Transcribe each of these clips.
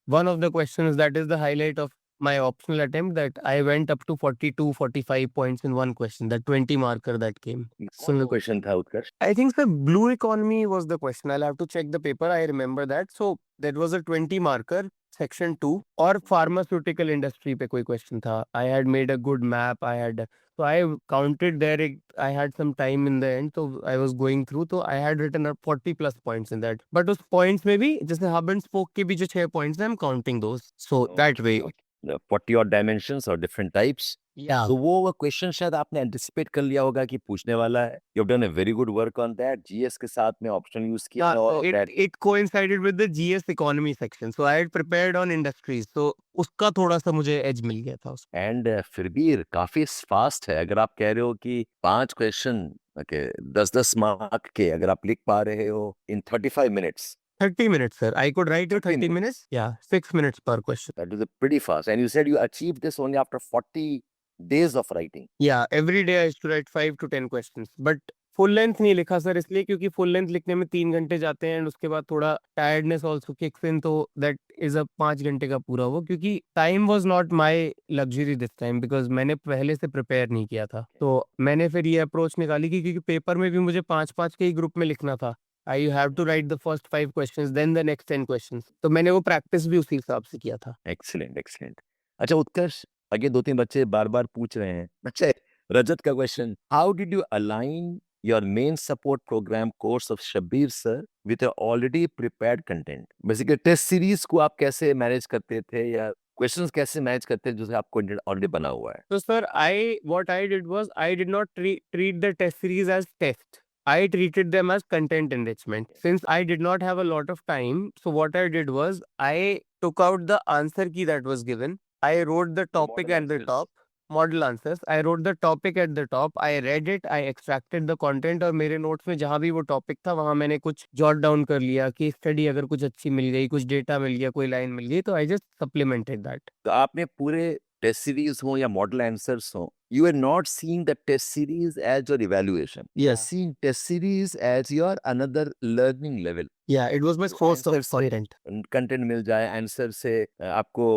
one of the questions that is the highlight of my optional attempt, that I went up to 42, 45 points in one question, that 20 marker that came. कौन सा question था उत्कर्ष? I think the blue economy was the question. I'll have to check the paper. I remember that. So that was a 20 marker, section 2, और pharmaceutical industry पे कोई question था. I had made a good map. So I counted there. I had some time in the end, so I was going through. So I had written up 40 plus points in that. But उस points में भी जैसे hub and spoke के भी जो 6 points हैं, I'm counting those. So that way. 40 और dimensions और डिफरेंट टाइप्स. Yeah. तो वो क्वेश्चन शायद आपने एंटिसिपेट कर लिया होगा कि पूछने वाला है. You have done a very good work on that. GS के साथ में ऑप्शन यूज किया Yeah, और that. it coincided with the GS economy section. So I had prepared on industries. So उसका थोड़ा सा मुझे edge मिल गया था उसमें. एंड फिर भी काफी फास्ट है. अगर आप कह रहे हो कि 5 क्वेश्चन ओके 10-10 मार्क के अगर आप लिख पा रहे हो इन 35 minutes. 30 minutes, sir. I could write in 30 30 minutes. Yeah, 6 minutes per question. That is a pretty fast. And you said you achieved this only after 40 days of writing. Yeah, every day I used to write 5 to 10 questions. But full length नहीं लिखा sir, इसलिए क्योंकि full length लिखने में 3 घंटे जाते हैं and उसके बाद थोड़ा टायर्डनेस ऑल्सो किक्स इन, तो दैट इज अ 5 घंटे का पूरा वो, क्योंकि time was not my luxury this time because मैंने पहले से प्रिपेयर नहीं किया था. तो मैंने फिर ये अप्रोच निकाली कि क्योंकि पेपर में भी मुझे 5-5 के ही ग्रुप में लिखना था. I have to write the first 5 questions then the next 10 questions. तो मैंने वो प्रैक्टिस भी उसी हिसाब से किया था. Excellent excellent. अच्छा उत्कर्ष, आगे 2-3 बच्चे बार-बार पूछ रहे हैं. अच्छा रजत का question, how did you align your main support program course of Shabbir sir with a already prepared content? Basically test series को आप कैसे मैनेज करते थे या क्वेश्चंस कैसे मैनेज करते हैं जो आपको ऑलरेडी बना हुआ है? So, sir, what I did was I did not treat the test series as test. I treated them as content enrichment. Since I did not have a lot of time, so what I did was I took out the answer key that was given. I wrote the topic Model at the answers. top. Model answers. I wrote the topic at the top. I read it. I extracted the content. और मेरे notes में जहाँ भी वो topic था वहाँ मैंने कुछ जॉट डाउन कर लिया कि स्टडी अगर कुछ अच्छी मिल गई, कुछ डेटा मिल गया, कोई लाइन मिल गई, तो आई जस्ट सप्लीमेंटेड दैट. तो आपने पूरे टेस्ट सीरीज हो या मॉडल आंसर्स हो, you are not seeing the test series as your evaluation. You are Yeah. seeing test series as your another learning level. Yeah, it was my source of content. Content मिल जाए, answer से आपको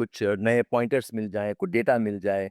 कुछ नए pointers मिल जाए, कुछ data मिल जाए.